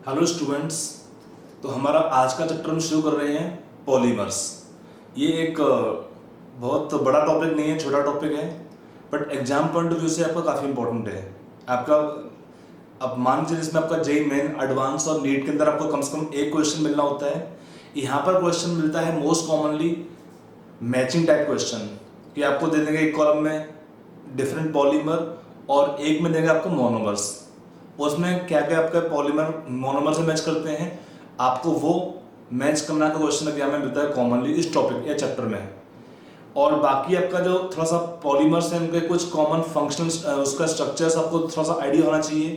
Hello students. तो हमारा आज का चैप्टर हम शुरू कर रहे हैं पॉलीमर्स। ये एक बहुत बड़ा टॉपिक नहीं है, छोटा टॉपिक है, but exam point of view से आपका काफ़ी इंपॉर्टेंट है। आपका अब मान लीजिए जिसमें आपका जेई मेन, एडवांस और नीट के अंदर आपको कम से कम एक क्वेश्चन मिलना होता है। यहाँ पर क्वेश्चन मिलता है most commonly matching type question, कि आपको दे देंगे एक कॉलम में डिफरेंट पॉलीमर और एक में देंगे आपको मोनोमर्स। उसमें क्या क्या आपका पॉलीमर मोनोमर से मैच करते हैं, आपको वो मैच करना का क्वेश्चन एग्जाम में मिलता है कॉमनली इस टॉपिक या चैप्टर में। और बाकी आपका जो थोड़ा सा पॉलीमर्स हैं उनके कुछ कॉमन फंक्शंस, उसका स्ट्रक्चर्स आपको थोड़ा सा आइडिया होना चाहिए,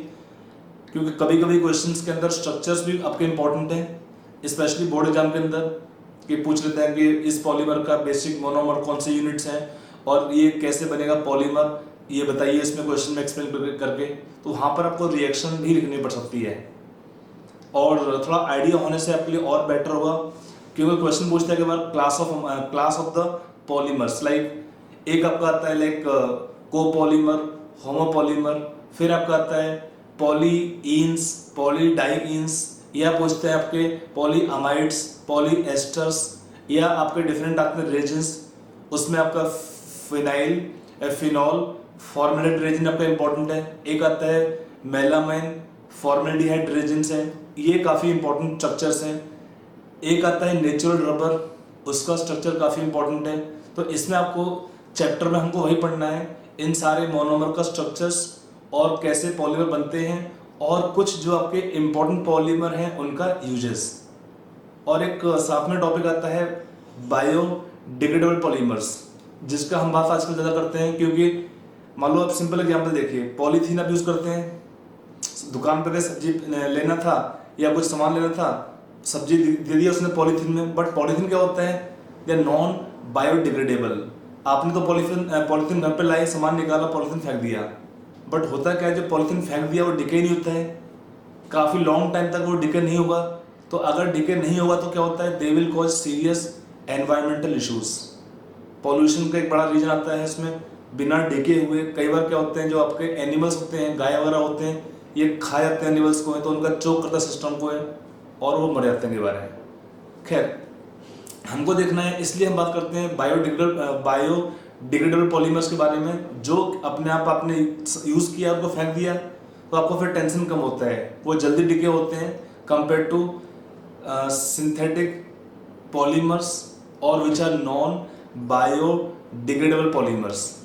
क्योंकि कभी कभी क्वेश्चंस के अंदर स्ट्रक्चर्स भी आपके इंपॉर्टेंट हैं, स्पेशली बोर्ड एग्जाम के अंदर, कि पूछ लेते हैं कि इस पॉलीमर का बेसिक मोनोमर कौन से यूनिट्स हैं और ये कैसे बनेगा पॉलीमर, ये बताइए इसमें क्वेश्चन में एक्सप्लेन करके। तो वहाँ पर आपको रिएक्शन भी लिखनी पड़ सकती है और थोड़ा आइडिया होने से आपके लिए और बेटर होगा, क्योंकि क्वेश्चन पूछता है कि बार class of the polymers, like एक आपका आता है लाइक कोपॉलीमर, होमोपॉलीमर, फिर आपका आता है पॉलीइंस, पॉलीडाइइंस, या पूछते हैं आपके पॉलीअमाइड्स, पॉलीएस्टर्स, या आपके डिफरेंट आपके रेजिन्स, उसमें आपका फिनाइल, फिनॉल, फॉर्मेल्डिहाइड रेजिन आपका इंपॉर्टेंट है। एक आता है मेलामाइन, फॉर्मेल्डिहाइड रेजिन्स है, ये काफ़ी इंपॉर्टेंट स्ट्रक्चर्स हैं। एक आता है नेचुरल रबर, उसका स्ट्रक्चर काफ़ी इंपॉर्टेंट है। तो इसमें आपको चैप्टर में हमको वही पढ़ना है, इन सारे मोनोमर का स्ट्रक्चर्स और कैसे पॉलीमर बनते हैं, और कुछ जो आपके इंपॉर्टेंट पॉलीमर हैं उनका यूजेस। और एक साथ में टॉपिक आता है बायोडिग्रेडेबल पॉलीमर्स, जिसका हम बात आजकल ज़्यादा करते हैं, क्योंकि मान लो आप सिंपल एग्जाम्पल देखिए, पॉलीथीन आप यूज़ करते हैं, दुकान पर गए सब्जी लेना था या कुछ सामान लेना था, सब्जी दे दिया उसने पॉलीथीन में, बट पॉलीथीन क्या होता है, दे आर नॉन बायोडिग्रेडेबल। आपने तो पॉलीथीन घर पे लाए, सामान निकाला, पॉलीथीन फेंक दिया, बट होता क्या है, जो पॉलीथीन फेंक दिया वो डिके नहीं होता है, काफ़ी लॉन्ग टाइम तक वो डिके नहीं होगा। तो अगर डिके नहीं होगा तो क्या होता है, they will cause serious environmental issues. Pollution का एक बड़ा रीजन आता है इसमें, बिना डिके हुए कई बार क्या होते हैं, जो आपके एनिमल्स होते हैं, गाय वगैरह होते हैं, ये खा जाते हैं एनिमल्स को, है तो उनका चोक करता सिस्टम को है और वो मर जाते हैं कई बार है। खैर, हमको देखना है, इसलिए हम बात करते हैं बायोडिग्रेडेबल पॉलीमर्स के बारे में, जो अपने आप आपने यूज़ किया उनको फेंक दिया तो आपको फिर टेंशन कम होता है, वो जल्दी डिके होते हैं कंपेयर टू सिंथेटिक पॉलीमर्स और which are non biodegradable polymers.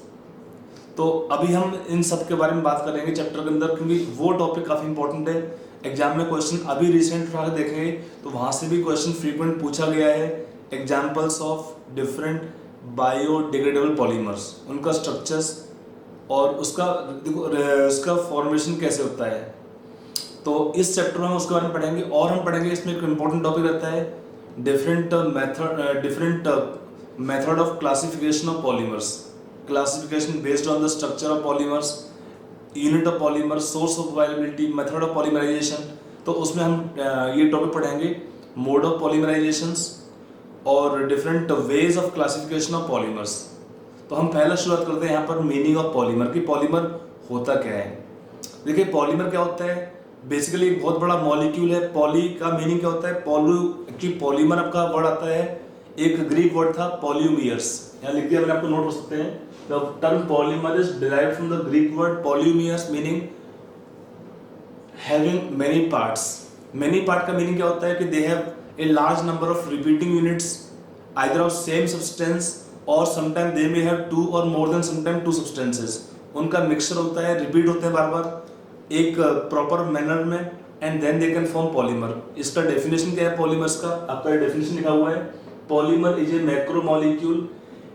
तो अभी हम इन सब के बारे में बात करेंगे चैप्टर के अंदर, क्योंकि वो टॉपिक काफ़ी इंपॉर्टेंट है। एग्जाम में क्वेश्चन अभी रिसेंट उठा के देखेंगे तो वहाँ से भी क्वेश्चन फ्रीक्वेंट पूछा गया है, examples of different biodegradable polymers, उनका स्ट्रक्चर्स और उसका फॉर्मेशन कैसे होता है। तो इस चैप्टर में हम उसके बारे में पढ़ेंगे। और हम पढ़ेंगे, इसमें एक इम्पोर्टेंट टॉपिक रहता है different method of classification of polymers, classification based on the structure of polymers, unit of polymer, source of viability, method of polymerization। तो उसमें हम ये टॉपिक पढ़ेंगे मोड ऑफ पॉलीमराइजेशंस और different ways of classification of polymers. तो हम पहला शुरुआत करते हैं यहाँ पर मीनिंग ऑफ पॉलीमर, कि पॉलीमर होता क्या है। देखिए पॉलीमर क्या होता है, बेसिकली एक बहुत बड़ा मॉलिक्यूल है। पॉली का मीनिंग क्या होता है, एक्चुअली पॉलीमर आपका वर्ड आता है, एक ग्रीक वर्ड था पॉल्यूमियर्स, यहाँ लिख दिया मैंने, आपको नोट हो सकते हैं। The term polymer is derived from the Greek word polymius, meaning having many parts. Many part का meaning क्या होता है कि they have a large number of repeating units, either of same substance or sometimes they may have two or more than sometimes two substances. उनका mixture होता है, repeat होते हैं बार बार एक proper manner में, and then they can form polymer. इसका definition क्या है polymers का, आपका definition लिखा हुआ है, polymer is a macromolecule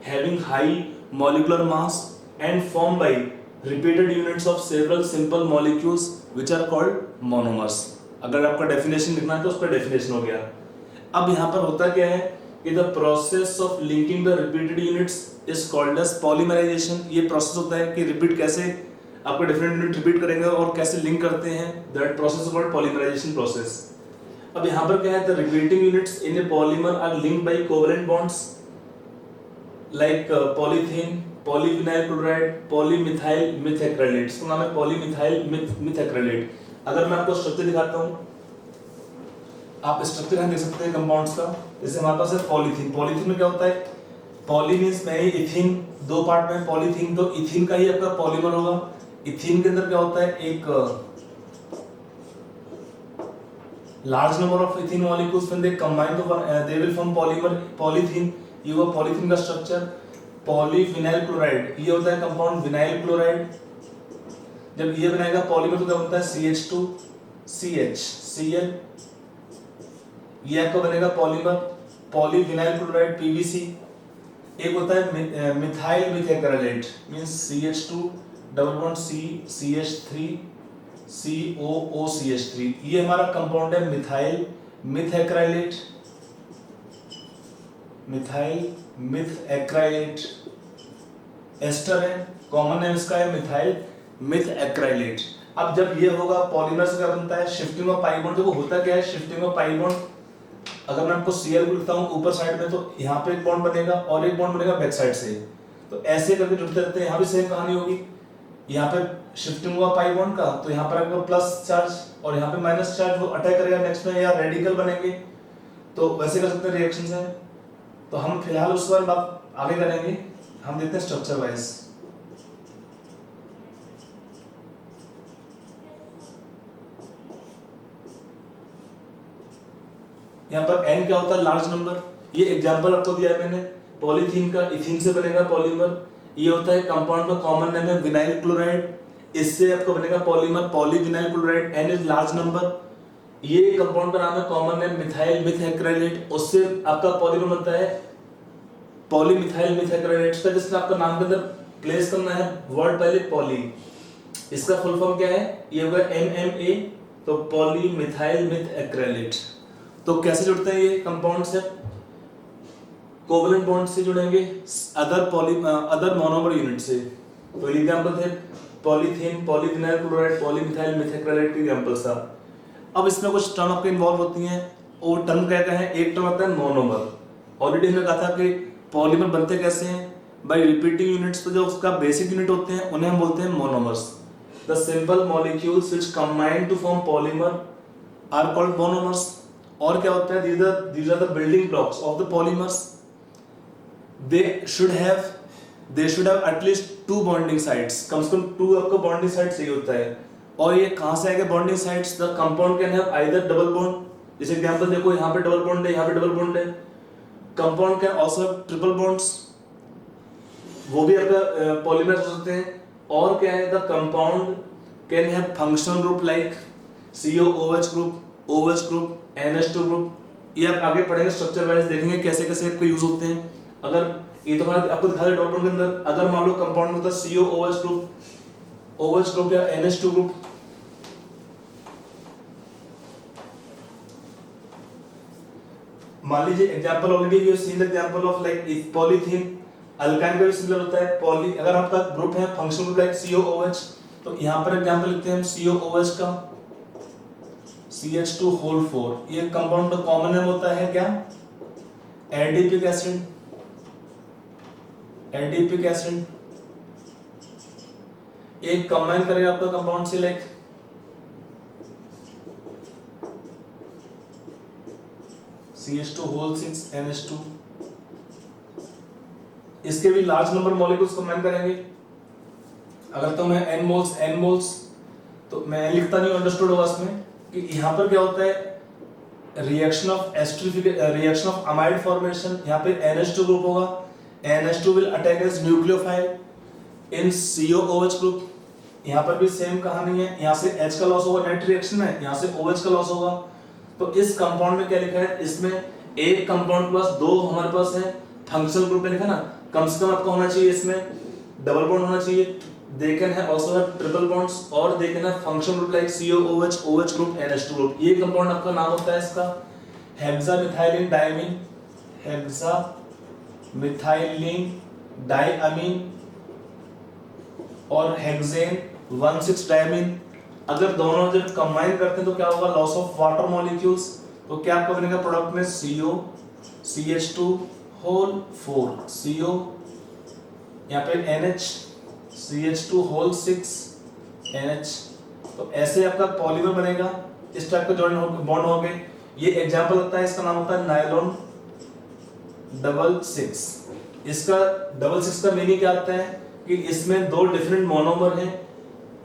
having high molecular mass and formed by repeated units of several simple molecules which are called monomers। अगर आपका डेफिनेशन लिखना है तो उस पर डेफिनेशन हो गया। अब यहाँ पर होता क्या है कि the process of linking the repeated units is called as polymerization। ये प्रोसेस होता है कि रिपीट कैसे आपको डिफरेंट यूनिट रिपीट करेंगे और कैसे लिंक करते हैं, that process is called polymerization process. अब यहाँ पर क्या है, the repeating units in a polymer are linked by covalent bonds like polythene, polyvinyl chloride, polymethyl methacrylate। इसका नाम है polymethyl methacrylate। अगर मैं आपको स्ट्रक्चर दिखाता हूँ, आप स्ट्रक्चर यहाँ देख सकते हैं कंपाउंड्स का। जैसे हमारे पास है पॉलीथीन। पॉलीथीन में क्या होता है, पॉली मीन्स में इथीन, दो पार्ट में पॉलीथीन, तो इथीन का ही आपका पॉलीमर होगा। इथीन के अंदर क्या होता है, एक large number of ethene molecules when they combine तो they will form polymer polyethene. ये हुआ पॉलीथीन का स्ट्रक्चर। पॉलीविनाइल क्लोराइड, ये होता है कंपाउंड विनाइल क्लोराइड। जब ये बनेगा पॉलीमर तो क्या बनता है CH2CH, ये आपका बनेगा पॉलीमर पॉलीविनाइल क्लोराइड PVC। एक होता है methyl methyl means CH2 double bond CH3 COOCH3, ये हमारा कंपाउंड है मिथाइल मिथाइल मिथाइल एस्टर है, कॉमन नेम इसका है मिथाइल मिथएक्राइलेट। अब जब ये होगा पॉलीमर से क्या बनता है, शिफ्टिंग ऑफ पाई बॉन्ड। देखो होता क्या है शिफ्टिंग ऑफ पाई बॉन्ड, अगर मैं आपको Cl को लिखता हूँ ऊपर साइड में तो यहाँ पे एक बॉन्ड बनेगा और एक बॉन्ड बनेगा बैक साइड से, तो ऐसे करके जुड़ते रहते हैं। यहाँ भी सेम कहानी होगी, यहाँ पे शिफ्टिंग हुआ पाई बॉन्ड का तो यहाँ पर आपको प्लस चार्ज और यहाँ पे माइनस चार्ज, वो अटैक करेगा नेक्स्ट में या रेडिकल बनेंगे, तो वैसे कर सकते हैं रिएक्शंस हैं। तो हम फिलहाल उस बार बात आगे करेंगे, हम देखते हैं स्ट्रक्चर वाइज। यहाँ पर n क्या होता है, लार्ज नंबर। ये एग्जांपल आपको दिया है मैंने, पॉलीथीन का इथीन से बनेगा पॉलीमर। ये होता है कंपाउंड का कॉमन नेम है विनाइल क्लोराइड, इससे आपको बनेगा polymer polyvinyl chloride. n is large number. ये कंपाउंड का नाम है कॉमन नेम मिथाइल मिथाइक्राइलेट, उससे आपका पॉलीमर बनता है पॉलीमिथाइल मिथाइक्राइलेट। का जिसमें आपका नाम के अंदर प्लेस करना है वर्ड पहले पॉली, इसका फुल फॉर्म क्या है, ये होगा MMA, तो पॉलीमिथाइल मिथाइक्राइलेट। तो कैसे जुड़ते हैं ये कंपाउंड से, कोवलेंट बॉन्ड से जुड़ेंगे अदर मोनोमर यूनिट से। तो एग्जांपल थे पॉलीथीन पॉलीविनाइल क्लोराइड पॉलीमिथाइल मिथाइक्राइलेट के एग्जांपल्स था। अब इसमें कुछ टर्म आपके इन्वॉल्व होती हैं, और टर्म क्या क्या है, एक टर्म आता है मोनोमर। ऑलरेडी हमने कहा था कि पॉलीमर बनते कैसे हैं, बाय रिपीटिंग यूनिट्स। तो जो उसका बेसिक यूनिट होते हैं उन्हें हम बोलते हैं monomers. The simple molecules which combine to form polymer are called monomers. और क्या होता है, these are the building blocks of the polymers. They should have at least 2 bonding sites, कम से कम 2 आपका बॉन्डिंग साइड चाहिए होता है। और ये कहाँ से आएगा bonding sides, the compound can have either double bond, जैसे एग्जांपल देखो यहाँ पे डबल बॉन्ड है, यहाँ पे डबल बॉन्ड है। Compound can also have triple bonds, वो भी आपका पॉलीमर हो सकते हैं। और क्या है, the compound can have functional group like COOH group, OH group, NH2 group. ये आप आगे पढ़ेंगे स्ट्रक्चर वाइज, देखेंगे कैसे कैसे आपको यूज होते हैं। अगर ये तो आपको दिखा दे डॉट बॉन्ड के अंदर, अगर मान लो कंपाउंड में होता है COOH ग्रुप, OH ग्रुप या NH2 ग्रुप, मान लीजिए example already we have seen the example of like polythene. Alkyne का भी सिमिलर होता है पॉली, अगर आपका ग्रुप है फंक्शनल ग्रुप लाइक COOH, तो यहाँ पर एग्जांपल लिखते हैं हम COOH का CH2 ये कंपाउंड का कॉमन नेम होता है क्या, एडिपिक एसिड। एडिपिक एसिड एक कंबाइन करेगा आपका कंपाउंड से लाइक CH2 NH2। इसके भी लार्ज नंबर मॉलिक्यूल्स कंबाइन करेंगे। अगर तो मैं n मोल्स तो मैं लिखता नहीं, अंडरस्टूड होगा इसमें कि यहाँ पर क्या होता है, रिएक्शन ऑफ अमाइड फॉर्मेशन। यहाँ पे NH2 ग्रुप होगा, NH2 will attack as nucleophile in COOH group. यहाँ पर भी सेम कहानी है, यहाँ से H का लॉस होगा नेट रिएक्शन में, यहाँ से OH का लॉस होगा। तो इस कंपाउंड में क्या लिखा है, इसमें एक कंपाउंड प्लस 2 हमारे पास है फंक्शनल ग्रुप में लिखा ना, कम से कम आपको होना चाहिए इसमें डबल बॉन्ड होना चाहिए। They can have also have triple bonds और they can have function group like COOH, OH group, NH2 group। ये कंपाउंड आपका नाम होता है इसका हेक्सामिथाइलिन डायमीन, हेक्सामिथाइलिन डायमीन और हेक्सेन 1,6 डायमीन। अगर दोनों जब कंबाइन करते हैं तो क्या होगा, लॉस ऑफ वाटर मॉलिक्यूल्स। तो क्या आपका बनेगा प्रोडक्ट में COCH2 CO, यहाँ पे NH CH2 NH। तो ऐसे आपका पॉलीमर बनेगा, इस टाइप का जॉइंट बॉन्ड हो गए। ये एग्जाम्पल होता है, इसका नाम होता है नायलॉन 66। इसका 66 का मीनिंग क्या आता है कि इसमें दो डिफरेंट मोनोमर हैं,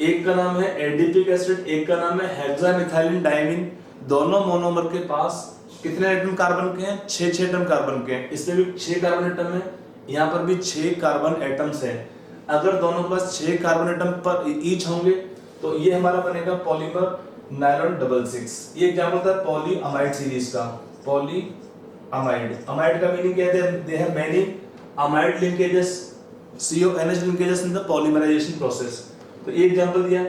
एक का नाम है एडिपिक एसिड, एक का नाम है हेक्सामिथाइलिन डायमीन। दोनों मोनोमर के पास कितने एटम कार्बन के हैं? 6 एटम कार्बन के हैं। इसमें भी 6 कार्बन एटम है, यहाँ पर भी 6 कार्बन एटम्स हैं। अगर दोनों के पास 6 कार्बन एटम पर ईच होंगे तो ये हमारा बनेगा पॉलीमर नायलॉन 66। ये एग्जांपल था पॉलीअमाइड सीरीज का। पॉलीअमाइड, अमाइड का मीनिंग क्या है? They have many amide linkages, CONH linkages in the polymerization process. तो ये एग्जांपल दिया।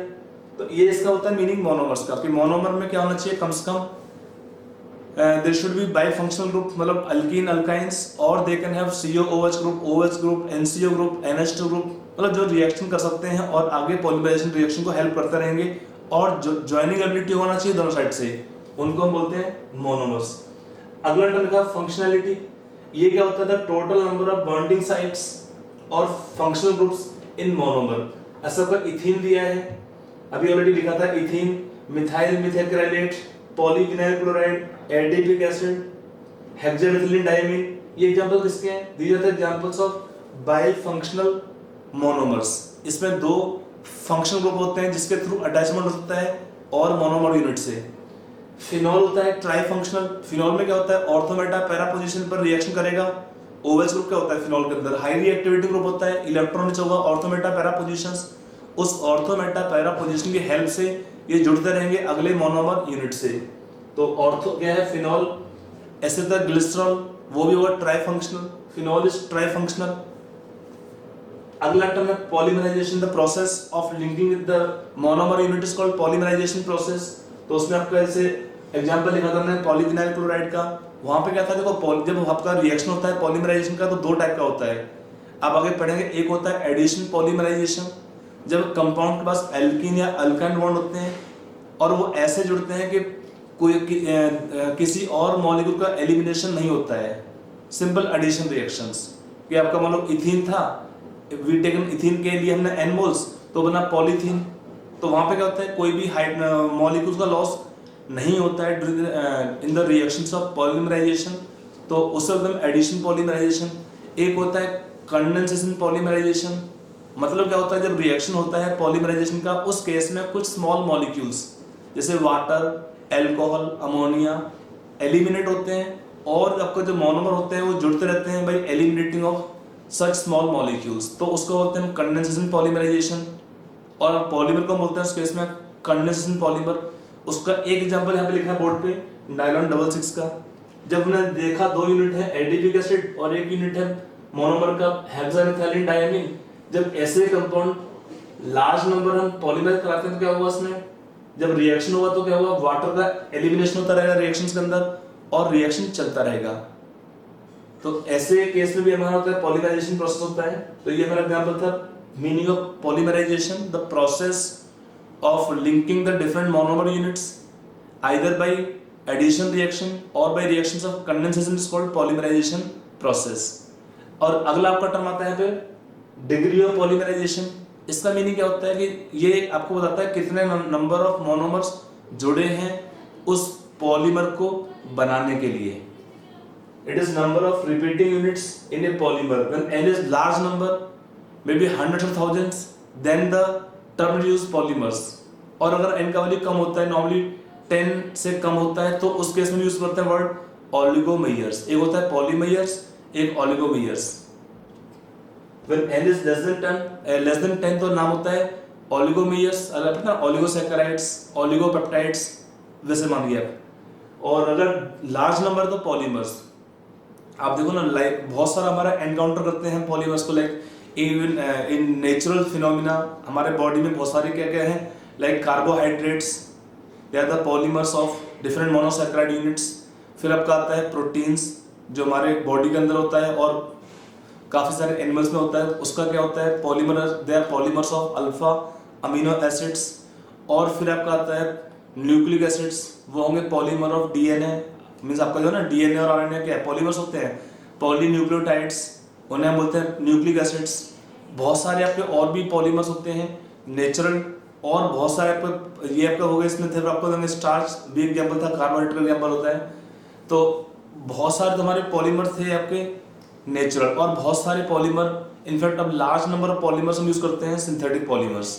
तो ये इसका होता है मीनिंग मोनोमर्स का, कि मोनोमर में क्या होना चाहिए? कम से कम there should be bifunctional group, मतलब अल्कीन अल्काइंस, और they can have COOH group, OH group, NCO group, NH2 group, मतलब जो रिएक्शन कर सकते हैं और आगे पॉलीमराइजेशन रिएक्शन को हेल्प करते रहेंगे, और जो ज्वाइनिंग एबिलिटी होना चाहिए दोनों साइड से, उनको हम बोलते हैं मोनोमर्स। अगला टर्म का फंक्शनैलिटी। ये क्या होता है? The total number of bonding sites और फंक्शनल ग्रुप्स इन मोनोमर। ऐसा कोई इथीन दिया है, अभी ऑलरेडी लिखा था, ethene, methyl methylacrylate, polyvinyl chloride, adipic acid, hexamethylene diamine. ये एग्जांपल किसके हैं? These are the examples of bifunctional monomers. इसमें दो फंक्शनल ग्रुप होते हैं जिसके थ्रू अटैचमेंट होता है और मोनोमर यूनिट से। फिनॉल होता है ट्राइफंक्शनल। फिनॉल में क्या होता है? ऑर्थो-मेटा पैरा पोजीशन पर रिएक्शन करेगा। OH ग्रुप क्या होता है फिनॉल के अंदर? हाई रिएक्टिविटी ग्रुप होता है, इलेक्ट्रॉन नीचे होगा, ऑर्थो-मेटा पैरा पोजीशंस। उस ऑर्थो-मेटा पैरा पोजीशन की हेल्प से ये जुड़ते रहेंगे अगले मोनोमर यूनिट से। तो ऑर्थो क्या है? फिनॉल। एसिटाइलग्लिसरॉल, वो भी होगा ट्राइफंक्शनल। Phenol is ट्राइफंक्शनल। अगला टर्म है polymerization, the process of linking with the monomer unit is called polymerization process. तो उसमें आपका ऐसे एग्जांपल लिखा था हमने पॉलीविनाइल क्लोराइड का। वहां पे क्या था? देखो, जब आपका रिएक्शन होता है पॉलीमराइजेशन का तो दो टाइप का होता है, आप आगे पढ़ेंगे। एक होता है एडिशन पॉलीमराइजेशन, जब कंपाउंड के पास एल्कीन या अल्काइन बॉन्ड होते हैं और वो ऐसे जुड़ते हैं कि किसी और मॉलिक्यूल का एलिमिनेशन नहीं होता है, सिंपल एडिशन रिएक्शंस। कि आपका मान लो इथीन था, वी टेकन इथीन के लिए हमने n मोल्स तो बना पॉलीथीन। तो वहां पे क्या होता है? कोई भी मॉलिक्यूल्स का लॉस नहीं होता है in the reactions of polymerization, तो उससे एकदम एडिशन पॉलीमराइजेशन। एक होता है कंडेंसेशन पॉलीमराइजेशन, मतलब क्या होता है? जब रिएक्शन होता है पॉलीमराइजेशन का, उस केस में कुछ स्मॉल मॉलिक्यूल्स जैसे वाटर, अल्कोहल, अमोनिया एलिमिनेट होते हैं, और आपका जो मोनोमर होते हैं वो जुड़ते रहते हैं bye eliminating of such small molecules. तो उसको बोलते हैं कंडेंसेशन पॉलीमराइजेशन, और पॉलीमर को बोलते हैं उस केस में कंडेंसेशन पॉलीमर। उसका एक एग्जांपल यहाँ पे लिखा है बोर्ड पे, नायलॉन 66 का। जब हमने देखा दो यूनिट है एडिपिक एसिड और एक यूनिट है मोनोमर का हेक्सामिथाइलिन डायमीन। जब ऐसे कंपाउंड लार्ज नंबर हम पॉलीमर कराते हैं तो क्या हुआ? उसमें जब रिएक्शन हुआ तो क्या हुआ? वाटर का एलिमिनेशन होता रहेगा रिएक्शंस के अंदर और रिएक्शन चलता रहेगा। तो ऐसे केस में भी हमारा होता है पॉलीमराइजेशन प्रोसेस होता है। तो ये मेरा एग्जांपल था meaning of polymerization, the process of linking the different monomer units either by addition reaction or by reactions of condensation is called polymerization process। और अगला आपका टर्म आता है यहाँ पे डिग्री ऑफ पॉलीमराइजेशन। इसका मीनिंग क्या होता है कि ये आपको बताता है कितने नंबर ऑफ मोनोमर्स जुड़े हैं उस पॉलीमर को बनाने के लिए। It is number of repeating units in A polymer. When n is large number, maybe hundreds of thousands, then the term use polymers. और अगर n का वैल्यू कम होता है, नॉर्मली 10 से कम होता है, तो उस केस में यूज करते हैं वर्ड ओलिगोमेयर्स। एक होता है पॉलीमेयर्स, एक oligomers. When n is less than 10 तो नाम होता है ओलिगोमेयर्स। अगर ना ओलिगोसैकेराइड्स, ओलिगोपेप्टाइड्स वैसे मानिए आप। और अगर लार्ज नंबर तो पॉलीमर्स। आप देखो ना, लाइक बहुत सारा हमारा एनकाउंटर करते हैं पॉलीमर्स को, like even in natural phenomena हमारे बॉडी में बहुत सारे क्या क्या हैं, like carbohydrates, they are the polymers of different monosaccharide units. फिर आपका आता है प्रोटीन्स जो हमारे बॉडी के अंदर होता है और काफ़ी सारे एनिमल्स में होता है, उसका क्या होता है polymer, they are polymers of alpha amino acids. और फिर आपका आता है न्यूक्लिक एसिड्स, वो होंगे पॉलीमर ऑफ डीएनए। मीन्स आपका जो है ना डीएनए और आरएनए क्या है? पॉलीमर्स होते हैं। पॉलीन्यूक्लियोटाइड्स, उन्हें हम बोलते हैं न्यूक्लिक एसिड्स। बहुत सारे आपके और भी पॉलीमर्स होते हैं नेचुरल और बहुत सारे आपका ये आपका हो गया, इसमें थे आपका स्टार्च भी एग्जाम्पल था, कार्बोहाइड्रेट एग्जाम्पल होता है। तो बहुत सारे हमारे पॉलीमर थे आपके नेचुरल, और बहुत सारे पॉलीमर, इनफैक्ट अब लार्ज नंबर ऑफ पॉलीमर्स हम यूज करते हैं सिंथेटिक पॉलीमर्स,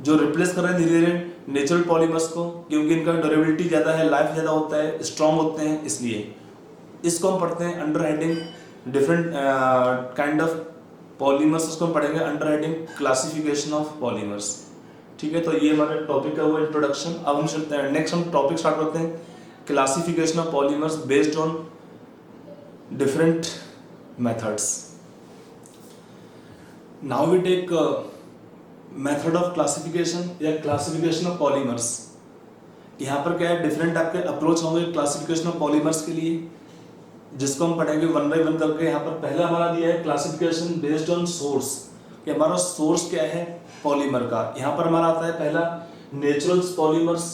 जो रिप्लेस कर रहे हैं धीरे धीरे नेचुरल पॉलीमर्स को, क्योंकि इनका ड्यूरेबिलिटी ज़्यादा है, लाइफ ज़्यादा होता है, स्ट्रॉन्ग होते हैं, इसलिए इसको हम पढ़ते हैं under heading different kind of polymers. उसको हम पढ़ेंगे under heading classification of polymers. ठीक है, तो ये हमारे टॉपिक का हुआ इंट्रोडक्शन। अब हम नेक्स्ट हम टॉपिक स्टार्ट करते हैं, classification of polymers based on different methods. Now we take method of classification या क्लासिफिकेशन ऑफ पॉलीमर्स। यहाँ पर क्या है, डिफरेंट आपके अप्रोच होंगे क्लासिफिकेशन ऑफ पॉलीमर्स के लिए, जिसको हम पढ़ेंगे वन बाय वन करके। यहाँ पर पहला हमारा दिया है क्लासिफिकेशन बेस्ड ऑन सोर्स, कि हमारा सोर्स क्या है पॉलीमर का। यहाँ पर हमारा आता है पहला नेचुरल पॉलीमर्स।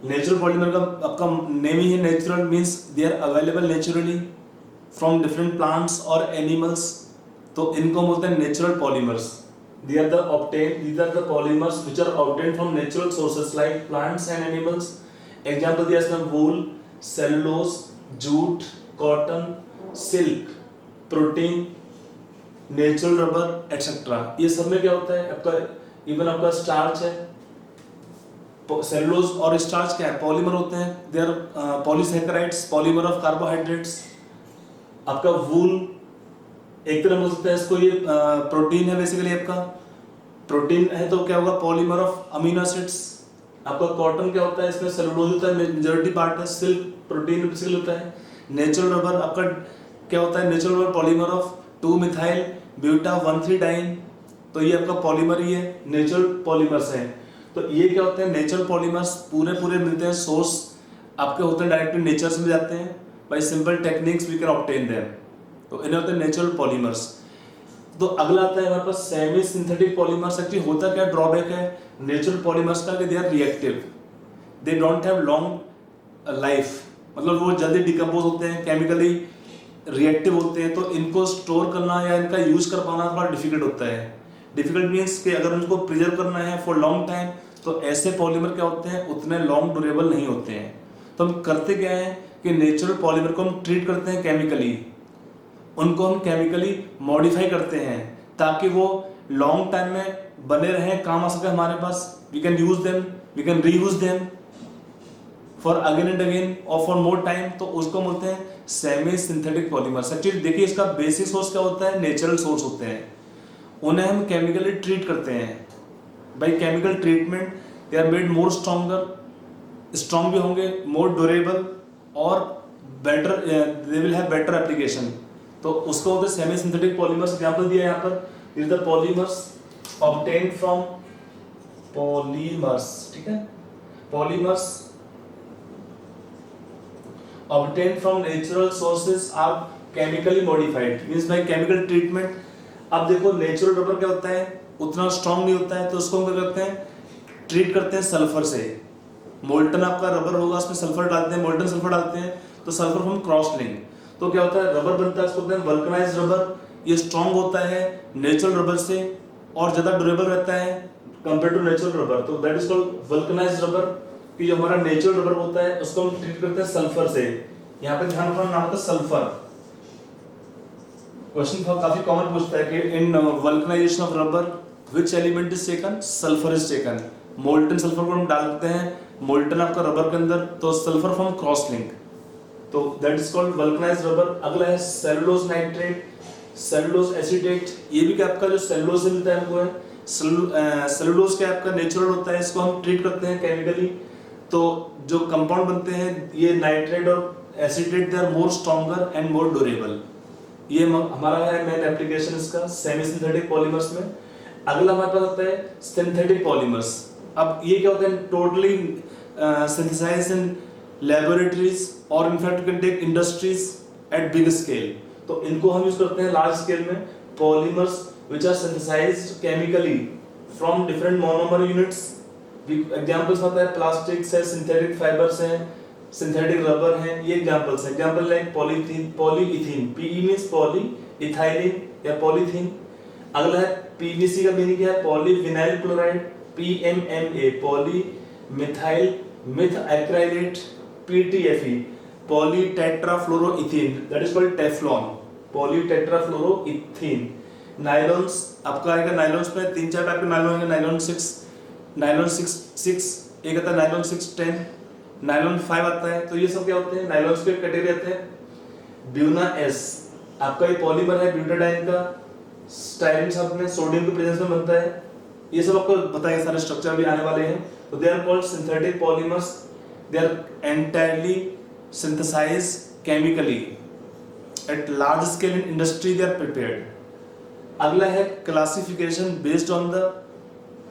नेचुरल पॉलीमर का आपका नेम ही है natural, means they are available naturally from different plants और एनिमल्स, तो इनको बोलते हैं natural polymers. These are the polymers which are obtained from natural sources like plants and animals. Example दिया इसमें wool, cellulose, jute, cotton, silk, protein, natural rubber, etc. ये सब में क्या होता है आपका, इवन आपका स्टार्च है, सेलुलोज और स्टार्च क्या है, पॉलीमर होते हैं। They are polysaccharides, polymer of carbohydrates. आपका वूल एक तरह बोल सकते हैं इसको, ये प्रोटीन है बेसिकली, आपका प्रोटीन है तो क्या होगा, पॉलीमर ऑफ अमीनो एसिड्स। आपका कॉटन क्या होता है, इसमें सेलुलोज होता है, मेजॉरिटी पार्ट है। सिल्क प्रोटीन बेसिकली होता है। नेचुरल रबर आपका क्या होता है, natural rubber polymer of 2 methyl buta 1,3 diene, तो ये आपका पॉलीमर ही है, नेचुरल पॉलीमर्स हैं। तो ये क्या होते हैं, नेचुरल पॉलीमर्स पूरे मिलते हैं, सोर्स आपके होते हैं डायरेक्टली नेचर से मिल जाते हैं, by simple techniques we can obtain them, तो इन्हें होते हैं नेचुरल पॉलीमर्स। तो अगला आता है हमारे पास सेमी सिंथेटिक पॉलीमर्स। एक्चुअली होता क्या ड्रॉबैक है नेचुरल पॉलीमर्स का, कि they are reactive, they don't have long life, मतलब वो जल्दी डिकम्पोज होते हैं, केमिकली रिएक्टिव होते हैं, तो इनको स्टोर करना या इनका यूज कर पाना थोड़ा डिफिकल्ट होता है। डिफिकल्ट मीन्स कि अगर उनको प्रिजर्व करना है फॉर लॉन्ग टाइम, तो ऐसे पॉलीमर क्या होते हैं, उतने लॉन्ग ड्यूरेबल नहीं होते हैं। तो हम करते क्या है कि नेचुरल पॉलीमर को हम ट्रीट करते हैं केमिकली, उनको हम केमिकली मॉडिफाई करते हैं ताकि वो लॉन्ग टाइम में बने रहें, काम आ सके हमारे पास। We can use them, we can reuse them for again and again और फॉर मोर टाइम, तो उसको बोलते हैं सेमी सिंथेटिक पॉलीमर्स। एक्चुअली देखिए इसका बेसिक सोर्स क्या होता है, नेचुरल सोर्स होते हैं, उन्हें हम केमिकली ट्रीट करते हैं। By chemical treatment they are made more stronger, strong भी होंगे, मोर ड्यूरेबल और better, they will have better application, तो उसको होते हैं सेमी सिंथेटिक पॉलीमर्स। एग्जांपल दिया है यहाँ पर, is the polymers obtained from polymers, ठीक है, polymers obtained from natural sources are chemically modified, means by chemical treatment। अब देखो नेचुरल रबर क्या होता है, उतना स्ट्रॉन्ग नहीं होता है, तो उसको हम क्या करते हैं, ट्रीट करते हैं सल्फर से। मोल्टन आपका रबर होगा, उसमें सल्फर डालते हैं, मोल्टन सल्फर डालते हैं, तो सल्फर फ्रॉम क्रॉस लिंक, तो क्या होता है, रबर बनता है, उसको कहते हैं वल्कनाइज्ड रबर। ये स्ट्रॉन्ग होता है नेचुरल रबर से और ज्यादा ड्यूरेबल रहता है कंपेयर टू नेचुरल रबर, तो that is called vulcanised rubber. कि जो हमारा नेचुरल रबर होता है उसको हम ट्रीट करते हैं सल्फर से। यहाँ पे ध्यान रखना, नाम होता है सल्फर। क्वेश्चन काफी कॉमन पूछता है कि in vulcanization of rubber which element is taken, sulphur is taken. Molten sulphur को हम डालते हैं मोल्टन आपका रबर के अंदर, तो सल्फर फ्रॉम क्रॉस लिंक, तो that is called vulcanised rubber. अगला है सेलुलोज नाइट्रेट, सेलुलोज एसीटेट। ये भी क्या आपका जो सेलुलोज से मिलता है वो है सेलुलोज क्या आपका नेचुरल होता है, इसको हम ट्रीट करते हैं केमिकली, तो जो कंपाउंड बनते हैं ये नाइट्रेट और acetate, they are more stronger and more durable. ये हमारा है मेन एप्लीकेशन इसका सेमी सिंथेटिक पॉलीमर्स में। अगला हमारे पास आता है सिंथेटिक पॉलीमर्स। अब ये क्या होता है, टोटली सिंथेसाइज्ड इन लैबोरेटरीज और in fact can take industries at big scale, तो इनको हम यूज करते हैं लार्ज स्केल में। Polymers which are synthesized chemically from different monomer units. Examples होता है प्लास्टिक्स है, सिंथेटिक फाइबर्स हैं, सिंथेटिक रबर हैं, ये एग्जांपल्स हैं। Example like polythene, polyethene, PE means poly, ethylene या पॉलीथीन। अगला है पीवीसी का मीनिंग क्या है, polyvinyl chloride, PMMA poly methyl myth acrylate, PTFE polytetrafluoroethene that is called Teflon, polytetrafluoroethene. Nylons आपका आएगा, नायलॉन्स में 3-4 टाइप के नायलॉन है, नायलॉन 6 एक आता है नायलॉन 610, नायलॉन 5 आता है। तो ये सब क्या होते हैं, नायलॉन्स के कैटेगरी आते हैं। ब्यूना एस आपका ये पॉलीमर है ब्यूटाडाइन का, स्टाइरिन साथ में सोडियम के प्रेजेंस में बनता है। ये सब आपको बताएंगे, सारे स्ट्रक्चर भी आने वाले हैं। तो they are called synthetic polymers, they are entirely synthesized chemically at large scale in industry, they are prepared. अगला है classification based on the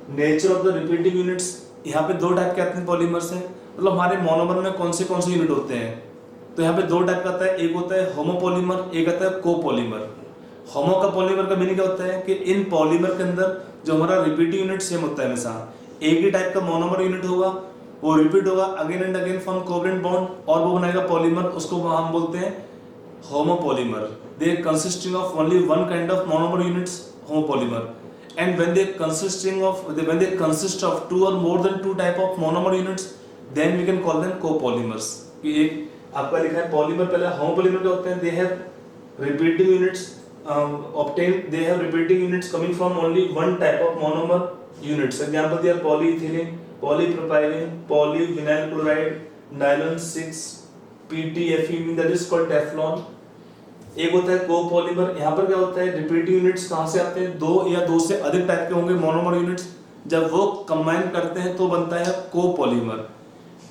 nature of the repeating units. यहाँ पे 2 टाइप के आते हैं पॉलीमर्स हैं, मतलब हमारे मोनोमर में कौन से यूनिट होते हैं। तो यहाँ पे 2 टाइप का आता है, एक होता है होमोपॉलीमर, एक आता है कोपॉलीमर। होमो का पॉलीमर का मीनिंग क्या होता है कि इन पॉलीमर के अंदर जो हमारा रिपीटिंग यूनिट सेम होता है, हमेशा एक ही टाइप का मोनोमर यूनिट होगा, वो रिपीट होगा again and again form covalent bond और वो बनाएगा पॉलीमर, उसको हम बोलते हैं homopolymar. They consisting of only one kind of monomer units, homopolymer. And when they consist of 2 or more than 2 type of monomer units, then we can call them copolymers. कि एक आपका लिखा है पॉलीमर, पहले homopolymer क्या होते हैं, they have repeating units obtained, they have repeating units coming from only one type of monomer units. Example they are polyethylene, polypropylene, polyvinyl chloride, nylon 6, PTFE that is called Teflon। एक होता है copolymer, यहाँ पर क्या होता है, repeating units कहाँ से आते हैं, 2 या 2 से अधिक टाइप के होंगे मोनोमर यूनिट्स, जब वो कंबाइन करते हैं तो बनता है copolymer.